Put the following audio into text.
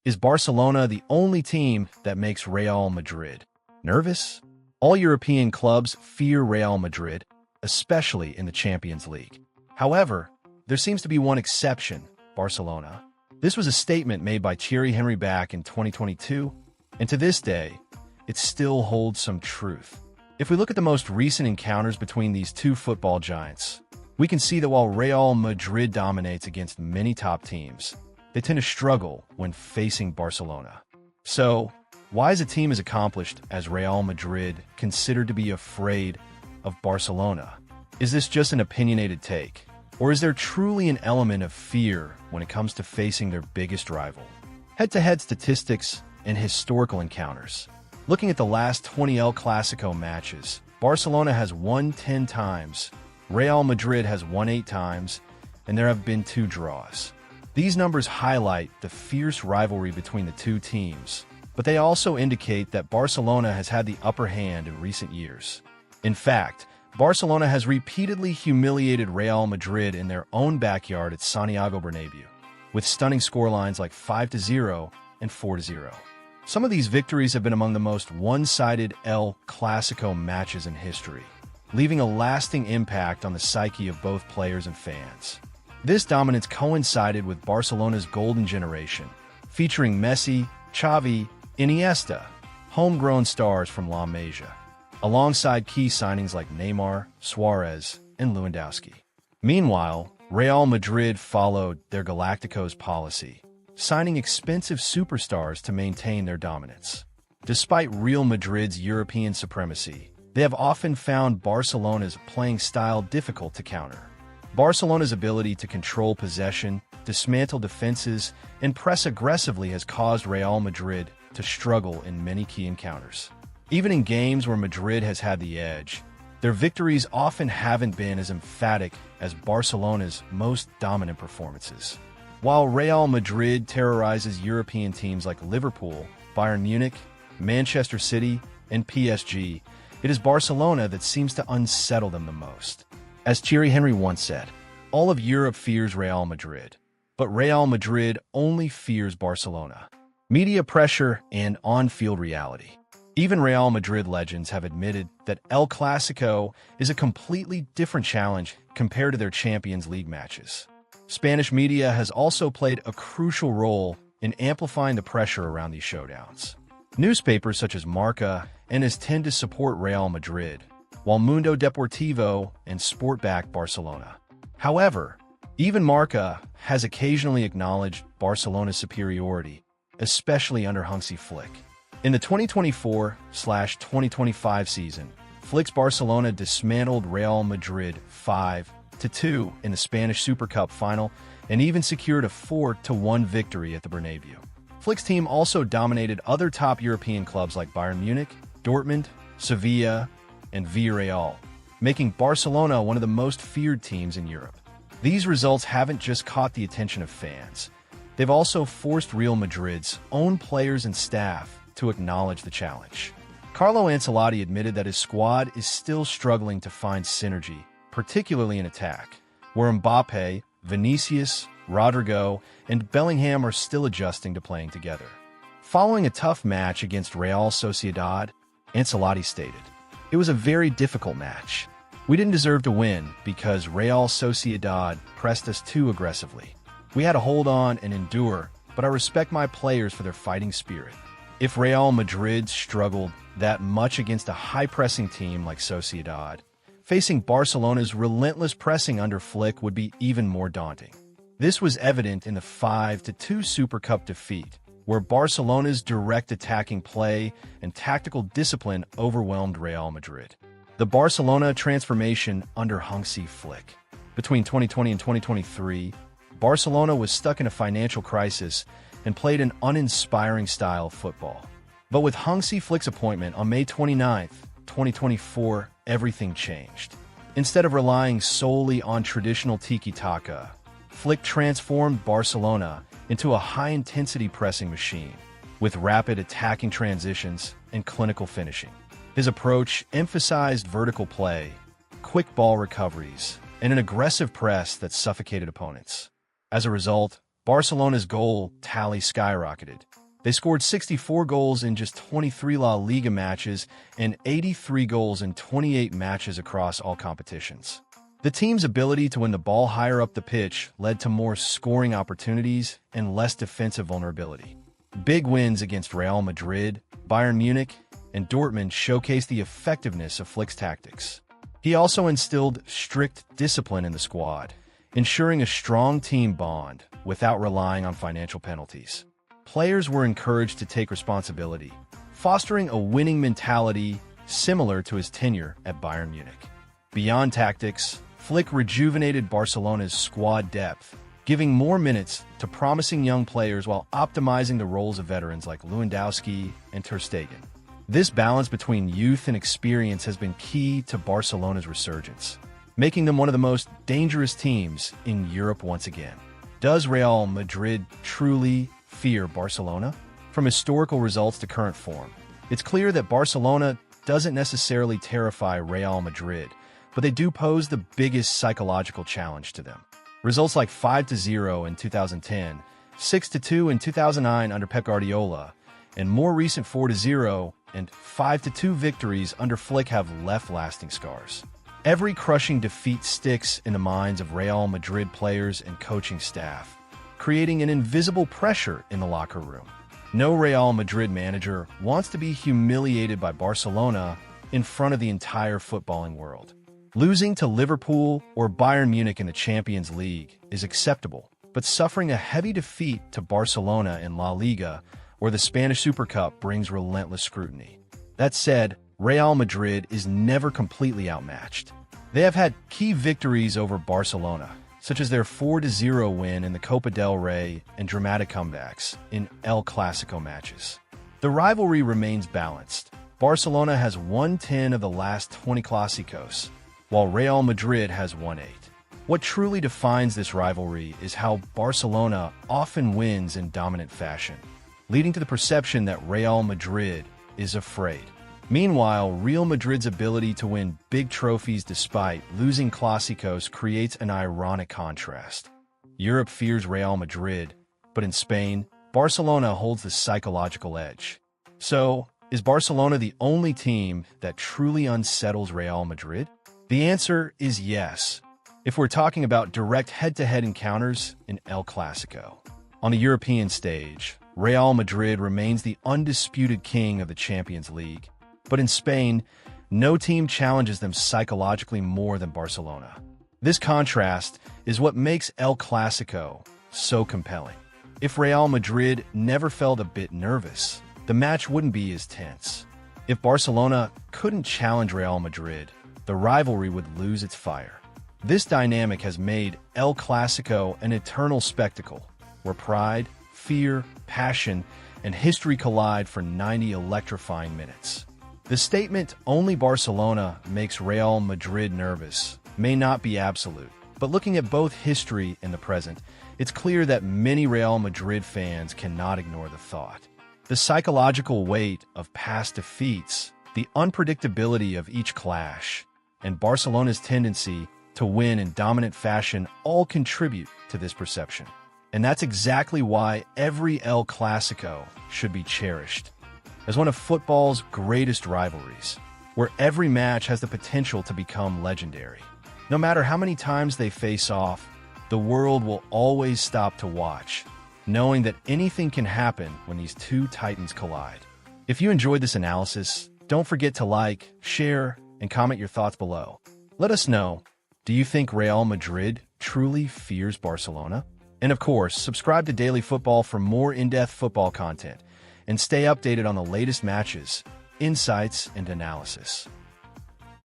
Is Barcelona the only team that makes Real Madrid nervous? All European clubs fear Real Madrid, especially in the Champions League. However, there seems to be one exception: Barcelona. This was a statement made by Thierry Henry back in 2022, and to this day, it still holds some truth. If we look at the most recent encounters between these two football giants, we can see that while Real Madrid dominates against many top teams, they tend to struggle when facing Barcelona. So, why is a team as accomplished as Real Madrid considered to be afraid of Barcelona? Is this just an opinionated take? Or is there truly an element of fear when it comes to facing their biggest rival? Head-to-head statistics and historical encounters. Looking at the last 20 El Clasico matches, Barcelona has won 10 times, Real Madrid has won 8 times, and there have been 2 draws. These numbers highlight the fierce rivalry between the two teams, but they also indicate that Barcelona has had the upper hand in recent years. In fact, Barcelona has repeatedly humiliated Real Madrid in their own backyard at Santiago Bernabeu, with stunning scorelines like 5-0 and 4-0. Some of these victories have been among the most one-sided El Clasico matches in history, leaving a lasting impact on the psyche of both players and fans. This dominance coincided with Barcelona's golden generation, featuring Messi, Xavi, Iniesta, homegrown stars from La Masia, alongside key signings like Neymar, Suarez, and Lewandowski. Meanwhile, Real Madrid followed their Galacticos policy, signing expensive superstars to maintain their dominance. Despite Real Madrid's European supremacy, they have often found Barcelona's playing style difficult to counter. Barcelona's ability to control possession, dismantle defenses, and press aggressively has caused Real Madrid to struggle in many key encounters. Even in games where Madrid has had the edge, their victories often haven't been as emphatic as Barcelona's most dominant performances. While Real Madrid terrorizes European teams like Liverpool, Bayern Munich, Manchester City, and PSG, it is Barcelona that seems to unsettle them the most. As Thierry Henry once said, all of Europe fears Real Madrid, but Real Madrid only fears Barcelona. Media pressure and on-field reality. Even Real Madrid legends have admitted that El Clasico is a completely different challenge compared to their Champions League matches. Spanish media has also played a crucial role in amplifying the pressure around these showdowns. Newspapers such as Marca and AS tend to support Real Madrid, while Mundo Deportivo and Sport back Barcelona. However, even Marca has occasionally acknowledged Barcelona's superiority, especially under Hansi Flick. In the 2024/2025 season, Flick's Barcelona dismantled Real Madrid 5-2 in the Spanish Super Cup final and even secured a 4-1 victory at the Bernabeu. Flick's team also dominated other top European clubs like Bayern Munich, Dortmund, Sevilla, and Villarreal, making Barcelona one of the most feared teams in Europe. These results haven't just caught the attention of fans. They've also forced Real Madrid's own players and staff to acknowledge the challenge. Carlo Ancelotti admitted that his squad is still struggling to find synergy, particularly in attack, where Mbappe, Vinicius, Rodrigo, and Bellingham are still adjusting to playing together. Following a tough match against Real Sociedad, Ancelotti stated, "It was a very difficult match. We didn't deserve to win because Real Sociedad pressed us too aggressively. We had to hold on and endure, but I respect my players for their fighting spirit." If Real Madrid struggled that much against a high-pressing team like Sociedad, facing Barcelona's relentless pressing under Flick would be even more daunting. This was evident in the 5-2 Super Cup defeat, where Barcelona's direct attacking play and tactical discipline overwhelmed Real Madrid. The Barcelona transformation under Hansi Flick. Between 2020 and 2023, Barcelona was stuck in a financial crisis and played an uninspiring style of football. But with Hansi Flick's appointment on May 29, 2024, everything changed. Instead of relying solely on traditional tiki-taka, Flick transformed Barcelona into a high-intensity pressing machine, with rapid attacking transitions and clinical finishing. His approach emphasized vertical play, quick ball recoveries, and an aggressive press that suffocated opponents. As a result, Barcelona's goal tally skyrocketed. They scored 64 goals in just 23 La Liga matches and 83 goals in 28 matches across all competitions. The team's ability to win the ball higher up the pitch led to more scoring opportunities and less defensive vulnerability. Big wins against Real Madrid, Bayern Munich, and Dortmund showcased the effectiveness of Flick's tactics. He also instilled strict discipline in the squad, ensuring a strong team bond without relying on financial penalties. Players were encouraged to take responsibility, fostering a winning mentality similar to his tenure at Bayern Munich. Beyond tactics, Flick rejuvenated Barcelona's squad depth, giving more minutes to promising young players while optimizing the roles of veterans like Lewandowski and Ter Stegen. This balance between youth and experience has been key to Barcelona's resurgence, making them one of the most dangerous teams in Europe once again. Does Real Madrid truly fear Barcelona? From historical results to current form, it's clear that Barcelona doesn't necessarily terrify Real Madrid, but they do pose the biggest psychological challenge to them. Results like 5-0 in 2010, 6-2 in 2009 under Pep Guardiola, and more recent 4-0 and 5-2 victories under Flick have left lasting scars. Every crushing defeat sticks in the minds of Real Madrid players and coaching staff, creating an invisible pressure in the locker room. No Real Madrid manager wants to be humiliated by Barcelona in front of the entire footballing world. Losing to Liverpool or Bayern Munich in the Champions League is acceptable, but suffering a heavy defeat to Barcelona in La Liga or the Spanish Super Cup brings relentless scrutiny. That said, Real Madrid is never completely outmatched. They have had key victories over Barcelona, such as their 4-0 win in the Copa del Rey and dramatic comebacks in El Clasico matches. The rivalry remains balanced. Barcelona has won 10 of the last 20 Clásicos, while Real Madrid has won 8. What truly defines this rivalry is how Barcelona often wins in dominant fashion, leading to the perception that Real Madrid is afraid. Meanwhile, Real Madrid's ability to win big trophies despite losing Clásicos creates an ironic contrast. Europe fears Real Madrid, but in Spain, Barcelona holds the psychological edge. So, is Barcelona the only team that truly unsettles Real Madrid? The answer is yes, if we're talking about direct head-to-head encounters in El Clasico. On the European stage, Real Madrid remains the undisputed king of the Champions League, but in Spain, no team challenges them psychologically more than Barcelona. This contrast is what makes El Clasico so compelling. If Real Madrid never felt a bit nervous, the match wouldn't be as tense. If Barcelona couldn't challenge Real Madrid, the rivalry would lose its fire. This dynamic has made El Clasico an eternal spectacle, where pride, fear, passion, and history collide for 90 electrifying minutes. The statement, "Only Barcelona makes Real Madrid nervous," may not be absolute, but looking at both history and the present, it's clear that many Real Madrid fans cannot ignore the thought. The psychological weight of past defeats, the unpredictability of each clash, and Barcelona's tendency to win in dominant fashion all contribute to this perception. And that's exactly why every El Clasico should be cherished as one of football's greatest rivalries, where every match has the potential to become legendary. No matter how many times they face off, the world will always stop to watch, knowing that anything can happen when these two titans collide. If you enjoyed this analysis, don't forget to like, share, and comment your thoughts below. Let us know, do you think Real Madrid truly fears Barcelona? And of course, subscribe to Daily Football for more in-depth football content, and stay updated on the latest matches, insights, and analysis.